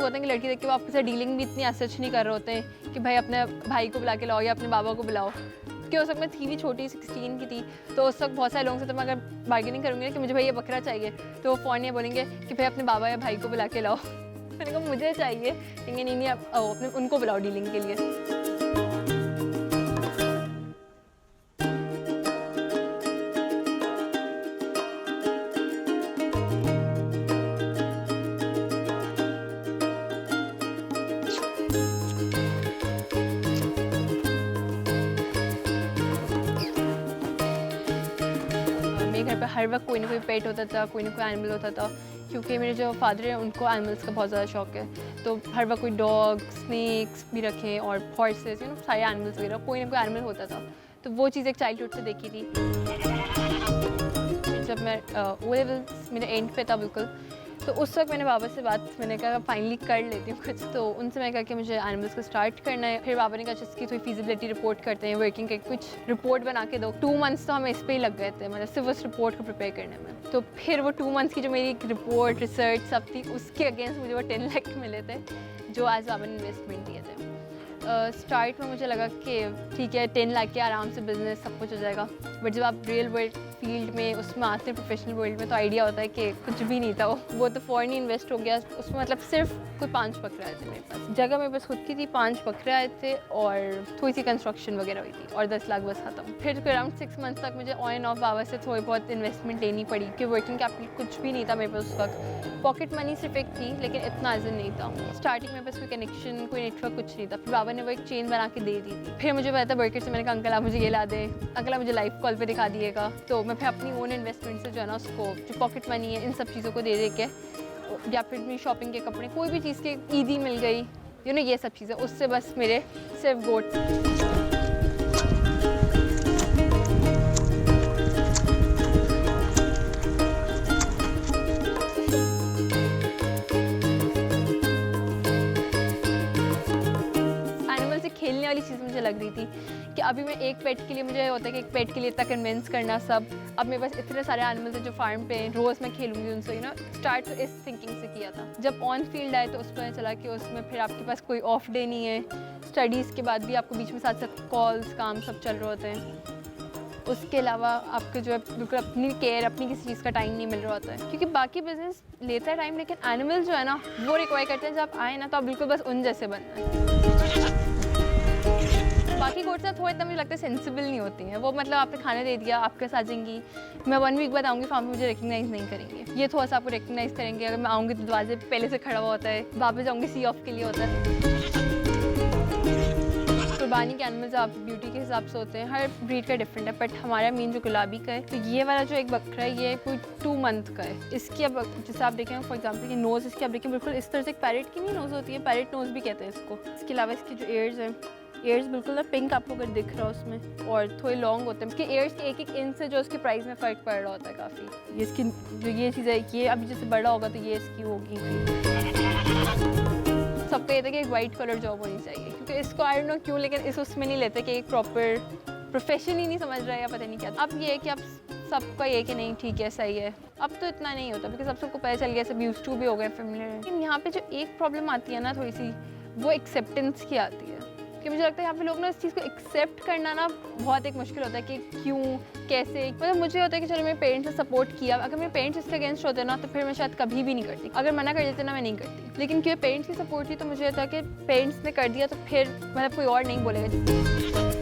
होते हैं कि लड़की देख के वो आपके साथ डीलिंग भी इतनी सच नहीं कर रहे होते हैं कि भाई अपने भाई को बुला के लाओ या अपने बाबा को बुलाओ, कि उस वक्त मैं थी भी छोटी 16 की थी, तो उस वक्त बहुत सारे लोगों से तो मैं अगर बार्गेनिंग करूँगी कि मुझे भाई ये बकरा चाहिए तो वो फ़ौरन ये बोलेंगे कि भाई अपने बाबा या भाई को बुला के लाओ। मैंने कहा मुझे चाहिए, लेकिन नहीं आप अपने उनको बुलाओ डीलिंग के लिए। मेरे घर पे हर वक्त कोई ना कोई पेट होता था, कोई ना कोई एनिमल होता था, क्योंकि मेरे जो फादर हैं उनको एनिमल्स का बहुत ज़्यादा शौक है। तो हर वक्त कोई डॉग, स्नेक्स भी रखे और हॉर्सेस, सारे एनिमल्स वगैरह, कोई ना कोई एनिमल होता था। तो वो चीज़ एक चाइल्डहुड से देखी थी। जब मैं ओ लेवल्स मेरे एंड पे था बिल्कुल, तो उस वक्त मैंने बाबा से मैंने कहा फाइनली कर लेती हूँ कुछ, तो उनसे मैंने कहा कि मुझे एनिमल्स को स्टार्ट करना है। फिर बाबा ने कहा इसकी थोड़ी फीजिबिलिटी रिपोर्ट करते हैं, वर्किंग के कुछ रिपोर्ट बना के दो। 2 मंथ्स तो हमें इस पर ही लग गए थे, मतलब सिर्फ उस रिपोर्ट को प्रिपेयर करने में। तो फिर वो 2 मंथ्स की जो मेरी रिपोर्ट रिसर्च सब थी, उसके अगेंस्ट मुझे वो 10 लाख मिले थे जो आज बाबा ने इन्वेस्टमेंट दिए थे। स्टार्ट में मुझे लगा कि ठीक है 10 लाख के आराम से बिजनेस सब कुछ हो जाएगा, बट जब आप रियल वर्ल्ड फील्ड में उसमें आते हैं, प्रोफेशनल वर्ल्ड में, तो आइडिया होता है कि कुछ भी नहीं था वो तो फ़ौरन ही इन्वेस्ट हो गया उसमें। मतलब सिर्फ कोई 5 बकरे आए थे मेरे पास, जगह मेरे पास खुद की थी, 5 बकरे आए थे और थोड़ी सी कंस्ट्रक्शन वगैरह हुई थी और 10 लाख बस खत्म। फिर अराउंड 6 मंथ्स तक मुझे ऑन एंड ऑफ बाबा से थोड़ी बहुत इन्वेस्टमेंट लेनी पड़ी कि वर्किंग कैपिटल कुछ भी नहीं था मेरे पास उस वक्त। पॉकेट मनी सिर्फ एक थी, लेकिन इतना अर्जन नहीं था। स्टार्टिंग में बस कोई कनेक्शन, कोई नेटवर्क कुछ नहीं था। फिर बाबा ने वो एक चेन बना के दे दी थी। फिर मुझे पता था बर्गर से, मैंने कहा अंकल आप मुझे ये ला दें, अंकल आप मुझे लाइव कॉल पे दिखा दिएगा। तो मैं फिर अपनी ओन इन्वेस्टमेंट से जो है ना उसको, जो पॉकेट मनी है, इन सब चीज़ों को दे के, या फिर मेरी शॉपिंग के कपड़े, कोई भी चीज़ की ईदी मिल गई, ये सब चीज़ें, उससे बस मेरे सिर्फ गोट्स। खेलने वाली चीज़ मुझे लग रही थी कि अभी मैं एक पेट के लिए, मुझे होता है कि एक पेट के लिए इतना कन्विंस करना सब, अब मेरे पास इतने सारे एनिमल्स हैं जो फार्म पे रोज़ मैं खेलूंगी उनसे, स्टार्ट तो इस थिंकिंग से किया था। जब ऑन फील्ड आए तो उसमें चला कि उसमें फिर आपके पास कोई ऑफ डे नहीं है, स्टडीज़ के बाद भी आपको बीच में साथ साथ कॉल्स, काम सब चल रहे होते हैं। उसके अलावा आपको जो है बिल्कुल अपनी केयर, अपनी किसी चीज़ का टाइम नहीं मिल रहा होता है, क्योंकि बाकी बिजनेस लेता है टाइम, लेकिन एनिमल जो है ना वो रिक्वायर करते हैं जब आप आए ना तो आप बिल्कुल बस उन जैसे बनना है। बाकी गोट्स ना थोड़ा इतना मुझे लगता है सेंसिबल नहीं होती हैं, वो मतलब आपने खाने दे दिया, आपके साथ आ जाएंगी, मैं 1 वीक बाद आऊँगी फार्म में, मुझे रिकग्नाइज़ नहीं करेंगे। ये थोड़ा सा आपको रिकग्नाइज़ करेंगे, अगर मैं आऊँगी तो दरवाजे पे पहले से खड़ा हुआ होता है, वापस जाऊँगी सी ऑफ के लिए होता है। कुर्बानी के एनिमल्स आप ब्यूटी के हिसाब से होते हैं, हर ब्रीड का डिफरेंट है, बट हमारा मेन जो गुलाबी का है, तो ये वाला जो एक बकरा है ये कोई 2 मंथ का है। इसकी अब जैसे आप देखें फॉर एग्जांपल, ये नोज़ इसकी आप देखें बिल्कुल इस तरह से एक पैरेट की नहीं नोज़ होती है, पैरेट नोज़ भी कहते हैं इसको। इसके अलावा इसके जो एयर्स हैं, एयर्स बिल्कुल ना पिंक आपको अगर दिख रहा है उसमें, और थोड़े लॉन्ग होते हैं। इसके एयर्स के एक इंच से जो उसके प्राइस में फ़र्क पड़ रहा होता है काफ़ी। ये इसकी जो ये चीज़ है, ये अभी जैसे बड़ा होगा तो ये इसकी होगी। सबको ये था कि एक वाइट कलर जॉब होनी चाहिए, क्योंकि इसको आई डोंट नो क्यों, लेकिन इस उसमें नहीं लेते कि एक प्रॉपर प्रोफेशन ही नहीं समझ रहा है या पता नहीं क्या। अब ये है कि अब सबका ये कि नहीं ठीक है सही है, अब तो इतना नहीं होता क्योंकि सबको पता चल गया, सब यूज्ड टू भी हो गए फेमिलियर। लेकिन यहाँ पे जो एक प्रॉब्लम आती है ना थोड़ी सी, वो एक्सेप्टेंस की आती है कि मुझे लगता है यहाँ पे लोग ना इस चीज़ को एक्सेप्ट करना ना बहुत एक मुश्किल होता है कि क्यों, कैसे। मतलब मुझे होता है कि चलो मेरे पेरेंट्स ने सपोर्ट किया, अगर मेरे पेरेंट्स इसके अगेंस्ट होते ना तो फिर मैं शायद कभी भी नहीं करती, अगर मना कर देते ना मैं नहीं करती। लेकिन क्योंकि पेरेंट्स की सपोर्ट थी तो मुझे होता है कि पेरेंट्स ने कर दिया तो फिर मतलब कोई और नहीं बोलेगा।